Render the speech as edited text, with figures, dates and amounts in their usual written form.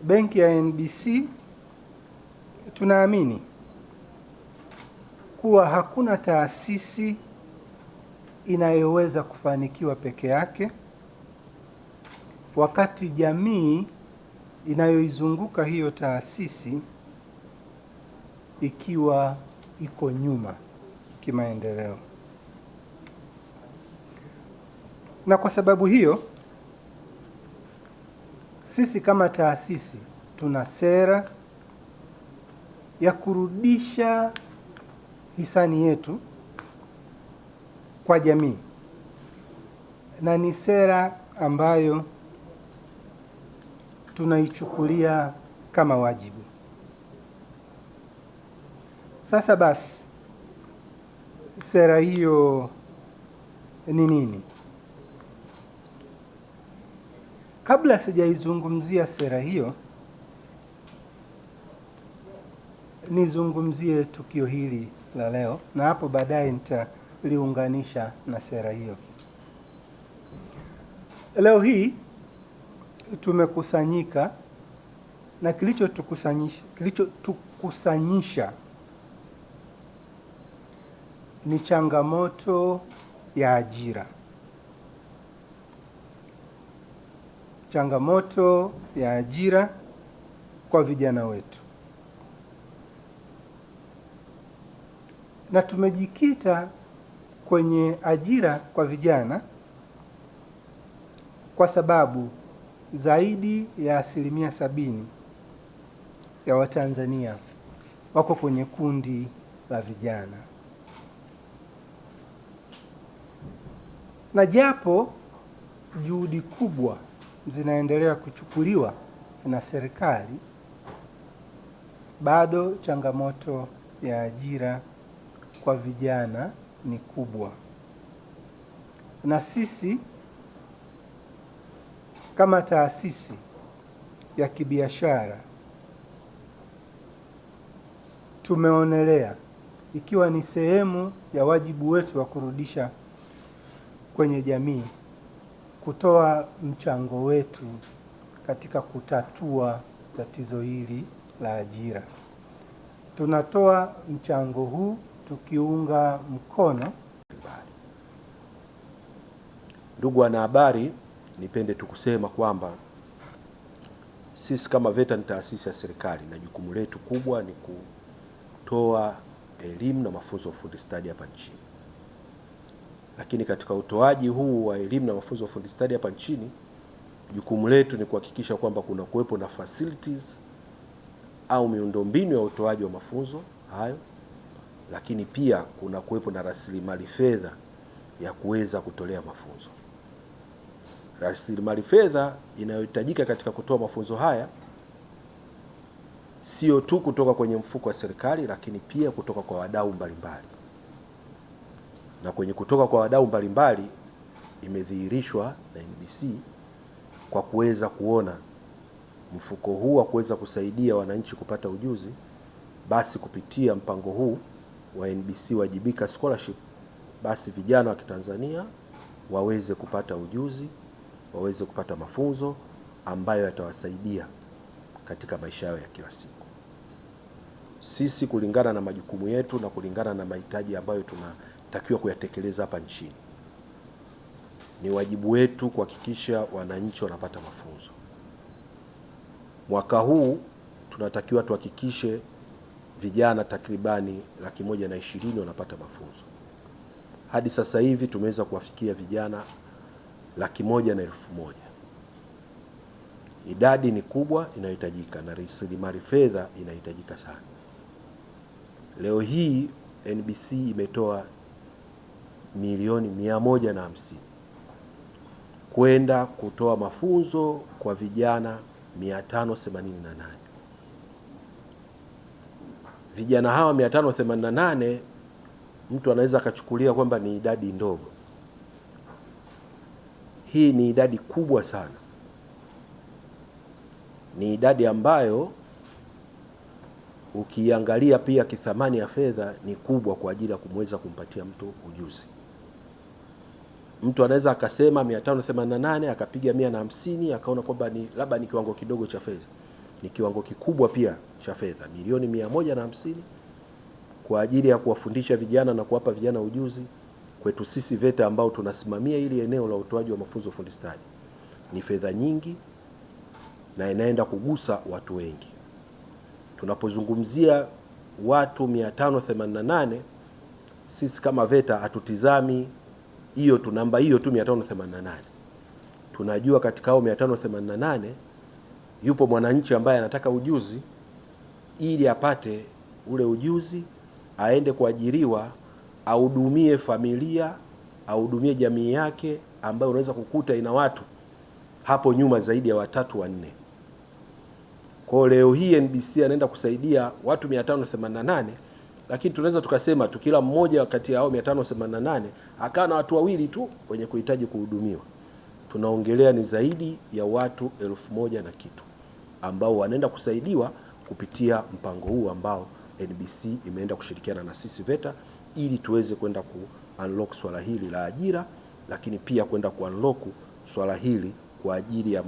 benki ya NBC tunaamini kuwa hakuna taasisi inayoweza kufanikiwa peke yake wakati jamii inayoizunguka hiyo taasisi ikiwa iko nyuma kimaendeleo. Na kwa sababu hiyo, sisi kama taasisi tuna sera ya kurudisha hisani yetu kwa jamii, na ni sera ambayo tunaichukulia kama wajibu. Sasa basi, sera hiyo ni nini? Kabla sijaizungumzia sera hiyo, nizungumzie tukio hili la leo, na hapo baadaye nitaliunganisha na sera hiyo. Leo hii tumekusanyika, na kilichotukusanyisha ni changamoto ya ajira. Changamoto ya ajira kwa vijana wetu. Na tumejikita kwenye ajira kwa vijana kwa sababu zaidi ya 70% ya Watanzania wako kwenye kundi la vijana. Na japo juhudi kubwa zinaendelea kuchukuliwa na serikali, bado changamoto ya ajira kwa vijana ni kubwa. Na sisi kama taasisi ya kibiashara tumeonelea ikiwa ni sehemu ya wajibu wetu wa kurudisha kwenye jamii, kutoa mchango wetu katika kutatua tatizo hili la ajira. Tunatoa mchango huu tukiunga mkono. Ndugu wanahabari, nipende tukusema kwamba sisi kama VETA ni taasisi ya serikali na jukumu letu kubwa ni kutoa elimu na mafunzo ya ufundi stadi hapa nchini. Lakini katika utoaji huu wa elimu na mafunzo ya ufundi stadi hapa nchini, jukumu letu ni kuhakikisha kwamba kuna kuwepo na facilities au miundombinu ya utoaji wa mafunzo hayo, lakini pia kuna kuwepo na rasilimali fedha ya kuweza kutolea mafunzo. Rasilimali fedha inayohitajika katika kutoa mafunzo haya sio tu kutoka kwenye mfuko wa serikali, lakini pia kutoka kwa wadau mbalimbali. Na kwenye kutoka kwa wadau mbalimbali imedhihirishwa na NBC kwa kuweza kuona mfuko huu wa kuweza kusaidia wananchi kupata ujuzi, basi kupitia mpango huu wa NBC Wajibika Scholarship, basi vijana wa Kitanzania waweze kupata ujuzi, waweze kupata mafunzo ambayo yatawasaidia katika maisha yao ya kila siku. Sisi kulingana na majukumu yetu na kulingana na mahitaji ambayo tunatakiwa kuyatekeleza hapa nchini, ni wajibu wetu kuhakikisha wananchi wanapata mafunzo. Mwaka huu tunatakiwa tuhakikishe vijana takribani 120,000 wanapata mafunzo. Hadi sasa hivi tumeweza kuwafikia vijana 101,000. Idadi ni kubwa inayohitajika na rasilimali fedha inahitajika sana. Leo hii NBC imetoa milioni 150 kwenda kutoa mafunzo kwa vijana 588. Vijana hawa 588 mtu anaweza akachukulia kwamba ni idadi ndogo. Hii ni idadi kubwa sana. Ni idadi ambayo ukiangalia pia kithamani ya fedha ni kubwa kwa ajili ya kumweza kumpatia mtu ujuzi. Mtu anaweza akasema 588 akapiga 150 akaona kwamba ni labda ni kiwango kidogo cha fedha. ni kiwango kikubwa pia cha fedha, milioni 150 kwa ajili ya kuwafundisha vijana na kuwapa vijana ujuzi. Kwetu sisi VETA ambao tunasimamia ili eneo la utoaji wa mafunzo ufundi stadi, ni fedha nyingi na inaenda kugusa watu wengi. Tunapozungumzia watu 588, sisi kama VETA hatutizami hiyo tu namba hiyo tu 588. Tunajua katika hao 588 yupo mwananchi ambaye anataka ujuzi, ili apate ule ujuzi aende kuajiriwa, ahudumie familia, ahudumie jamii yake, ambayo unaweza kukuta ina watu hapo nyuma zaidi ya 3 4. Kwa leo hii NBC anaenda kusaidia watu 588, lakini tunaweza tukasema tu kila mmoja kati ya hao 588 akawa na watu wawili tu wenye kuhitaji kuhudumiwa. Tunaongelea ni zaidi ya watu 1000 na kitu ambao wanaenda kusaidiwa kupitia mpango huu ambao NBC imeenda kushirikiana na sisi VETA, ili tuweze kwenda ku unlock swala hili la ajira, lakini pia kwenda ku unlock swala hili kwa ajili ya